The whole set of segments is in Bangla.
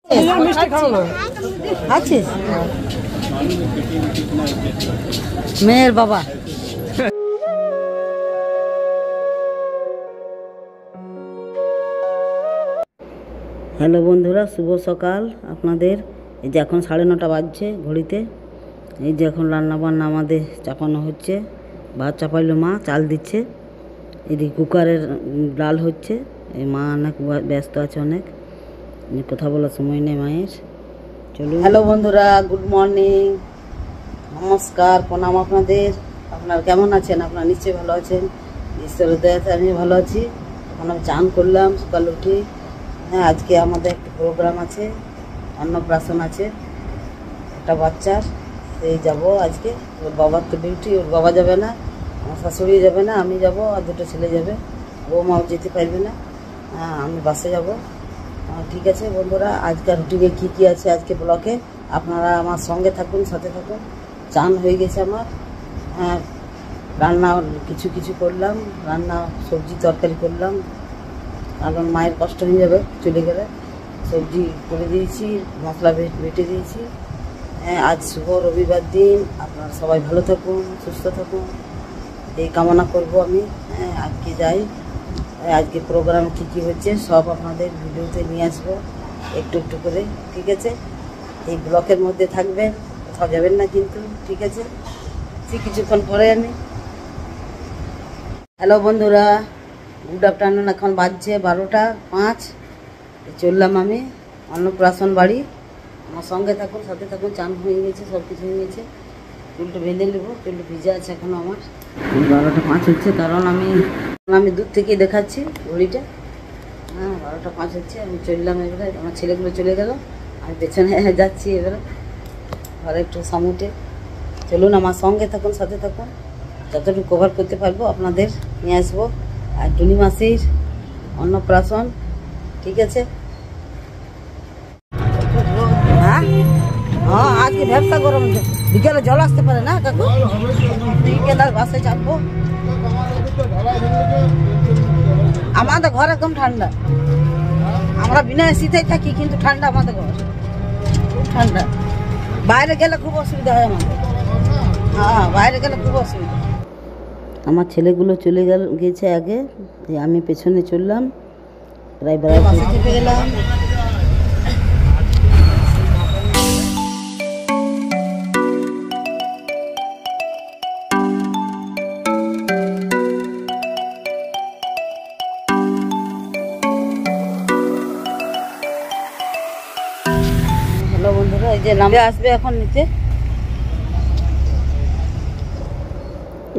মিষ্টি খাও না আছিস মেয়ের বাবা। হ্যালো বন্ধুরা, শুভ সকাল আপনাদের। এই যে এখন 9:30 বাজছে ঘড়িতে। এই যে এখন রান্নাবান্না আমাদের চাপানো হচ্ছে। ভাত চাপাইলো মা, চাল দিচ্ছে। এদিকে কুকারের ডাল হচ্ছে। এই মা অনেক ব্যস্ত আছে, অনেক কথা বলার সময় নেই মায়ের। চলুন। হ্যালো বন্ধুরা, গুড মর্নিং, নমস্কার, প্রণাম আপনাদের। আপনারা কেমন আছেন? আপনারা নিশ্চয়ই ভালো আছেন। ঈশ্বরের দয়াতে আমি ভালো আছি। এখন আমি চান করলাম সকালে উঠে। হ্যাঁ, আজকে আমাদের একটা প্রোগ্রাম আছে, অন্নপ্রাশন আছে একটা বাচ্চার। সেই যাব আজকে। ওর বাবার তো ডিউটি, ওর বাবা যাবে না, আমার শাশুড়ি যাবে না, আমি যাব, আর দুটো ছেলে যাবে। বৌমাও যেতে পারবে না, হ্যাঁ আমি বাসে যাব। ঠিক আছে বন্ধুরা, আজকের রুটিনে কী কী আছে আজকে ব্লকে আপনারা আমার সঙ্গে থাকুন, সাথে থাকুন। চান হয়ে গেছে আমার। হ্যাঁ, রান্না কিছু কিছু করলাম, রান্না সবজি তরকারি করলাম, কারণ মায়ের কষ্ট হয়ে যাবে চলে গেলে। সবজি করে দিয়েছি, মশলা বেটে দিয়েছি। হ্যাঁ, আজ শুভ রবিবার দিন। আপনারা সবাই ভালো থাকুন, সুস্থ থাকুন, এই কামনা করব আমি। হ্যাঁ, আজকে যাই। আজকে প্রোগ্রামে কী কী হচ্ছে সব আপনাদের ভিডিওতে নিয়ে আসবো একটু একটু করে। ঠিক আছে, এই ব্লকের মধ্যে থাকবেন, কোথাও যাবেন না কিন্তু। ঠিক আছে, কিছুক্ষণ পরে আমি। হ্যালো বন্ধুরা, গুড আফটারনুন। এখন বাজছে 12:05। চললাম আমি অন্নপ্রাশন বাড়ি। আমার সঙ্গে থাকুন, সাথে থাকুন। চান হয়ে গেছে, সব কিছু হয়ে গেছে। চুলটা বেঁধে নেবো, চুলটা ভিজে আছে এখনও আমার। 12:05 হচ্ছে, কারণ আমি দূর থেকেই দেখাচ্ছি ঘড়িটা। হ্যাঁ, 12:05 হচ্ছে। আমি চললাম এবারে। আমার ছেলেগুলো চলে গেল, আমি পেছনে যাচ্ছি এবারে ঘরে একটু সামুটে। চলুন আমার সঙ্গে থাকুন, সাথে থাকুন। যতটুকু কভার করতে পারবো আপনাদের নিয়ে আসবো। আর টুনি মাসির অন্নপ্রাশন। ঠিক আছে। হ্যাঁ হ্যাঁ, আজকে ব্যবসা গরম, বিকেলে জল আসতে পারে না কাকু। বিকেলে বাসে চাপবো। আমাদের ঘর একদম ঠান্ডা। আমরা বিনা শীতেই থাকি, কিন্তু ঠান্ডা আমাদের ঘর, খুব ঠান্ডা। বাইরে গেলে খুব অসুবিধা হয় আমাদের। হ্যাঁ, বাইরে গেলে খুব অসুবিধা। আমার ছেলেগুলো চলে গেছে আগে, আমি পেছনে চললাম। প্রায় বাসে চেপে গেলাম। হ্যালো বন্ধুরা, এই যে নামে আসবে এখন নিচে।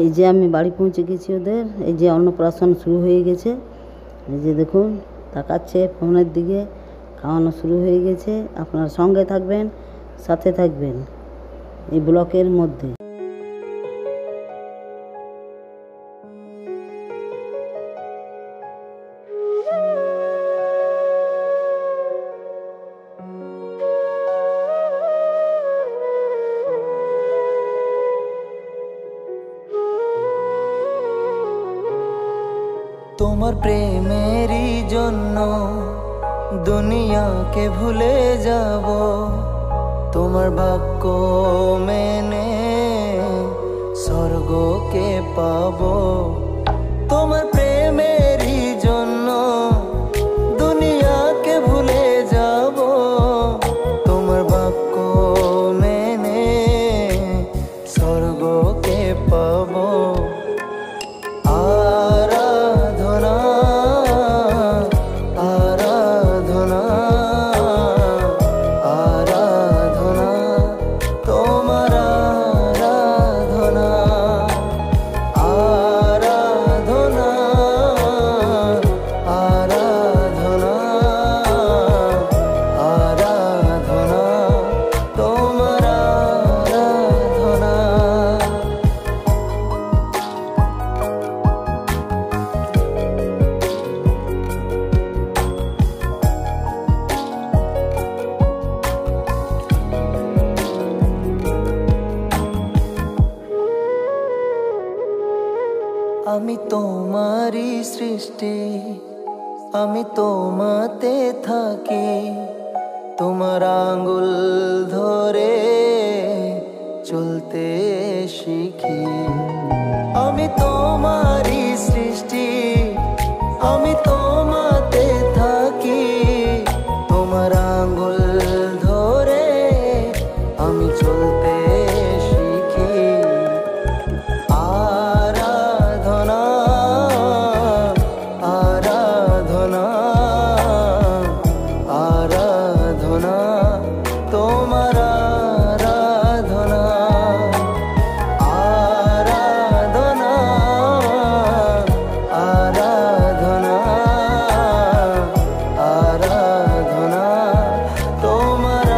এই যে আমি বাড়ি পৌঁছে গেছি ওদের। এই যে অন্নপ্রাশন শুরু হয়ে গেছে। এই যে দেখুন, তাকাচ্ছে ফোনের দিকে। খাওয়ানো শুরু হয়ে গেছে। আপনারা সঙ্গে থাকবেন, সাথে থাকবেন এই ব্লকের মধ্যে। তোমার প্রেমেরই জন্য দুনিয়াকে ভুলে যাব, তোমার বাক্য মেনে স্বর্গকে পাবো। তোমার প্রেমেরই জন্য দুনিয়াকে ভুলে যাব, তোমার বাক্য মেনে স্বর্গকে পাবো। আমি তোমারই সৃষ্টি, আমি তোমাতে থাকি, তোমার আঙ্গুল ধরে চলতে শিখি। আমি তোমারই সৃষ্টি, আমি তোমাতে থাকি। তোমার আঙ্গুল ধরে আমি চলতে শিখি। আরাধনা আরাধনা আরাধনা তোমার আরাধনা। আরাধনা আরাধনা আরাধনা তোমার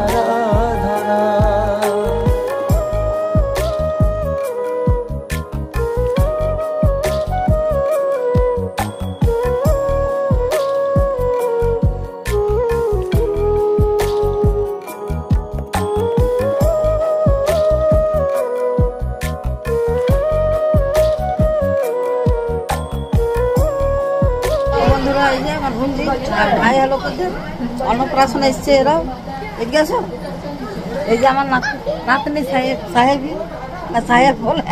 আরাধনা। বন্ধুরা, এই যে আমার ভুন্ডি আর ভাই হলো কোথায় অন্নপ্রাশন এসছে, এরাও এদিকে আসো। এই যে আমার নাতনি সাহেবী না সাহেব বলে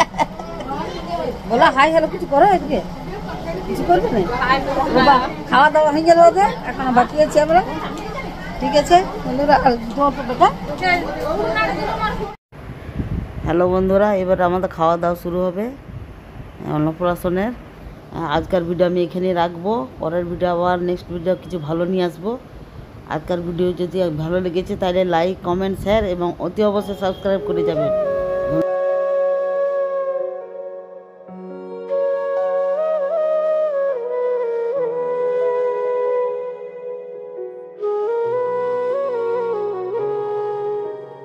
বলে হাই হ্যালো কিছু করো, এদিকে কিছু করবে না। বাবা খাওয়া দাওয়া হয়ে গেল ওদের, এখন বাকি আছি আমরা। ঠিক আছে বন্ধুরা, হ্যালো বন্ধুরা, এবার আমাদের খাওয়া দাওয়া শুরু হবে অন্নপ্রাশনের। আজকের ভিডিও আমি এখানেই রাখবো, পরের ভিডিও আবার নেক্সট ভিডিও কিছু ভালো নিয়ে আসবো। আজকের ভিডিও যদি ভালো লেগেছে তাহলে লাইক কমেন্ট শেয়ার এবং অতি অবশ্যই সাবস্ক্রাইব করে যাবেন।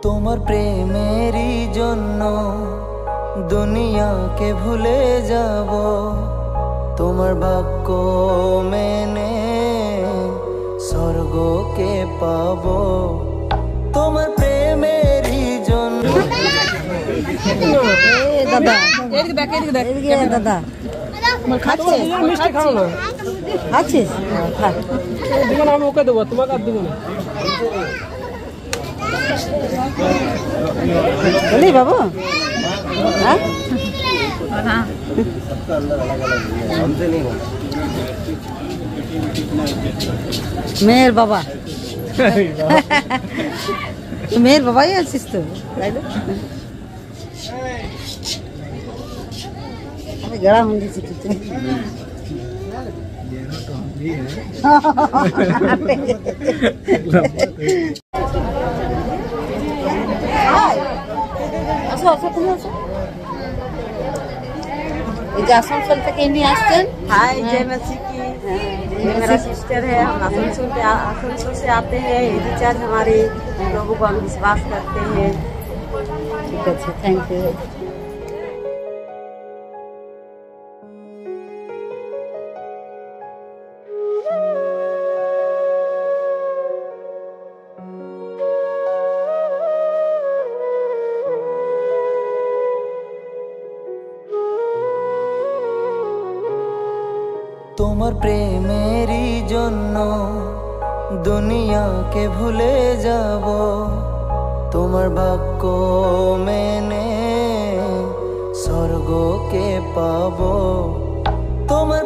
তোমার প্রেমেরই জন্য দুনিয়াকে ভুলে যাব। তোমার বাক্য মেনে স্বর্গকে পাবো। তোমার প্রেমেরই জন্য। দাদা এদিকে দাদা খাচ্ছিস? আমি ওকে দেবো, তোমাকে আর দেবো না। বলি বাবু, হ্যাঁ মেয়ের বাবা, মেয়ের বাবাই আছিস তো, তাই না? আমি গেড়া হুন্দি শিখেছি। আসো আসো, তুমি আসো। এই যে आसनसोल থেকে ইনি আসছেন। हाय जय मसीह की। ये मेरा सिस्टर है, हम आसनसोल से आते हैं। ये रिचार्ज हमारे लोगों को हम विश्वास करते हैं। ঠিক আছে, থ্যাংক ইউ। তোমার প্রেমেরই জন্য দুনিয়াকে ভুলে যাব। তোমার বাক্য মেনে স্বর্গকে পাবো। তোমার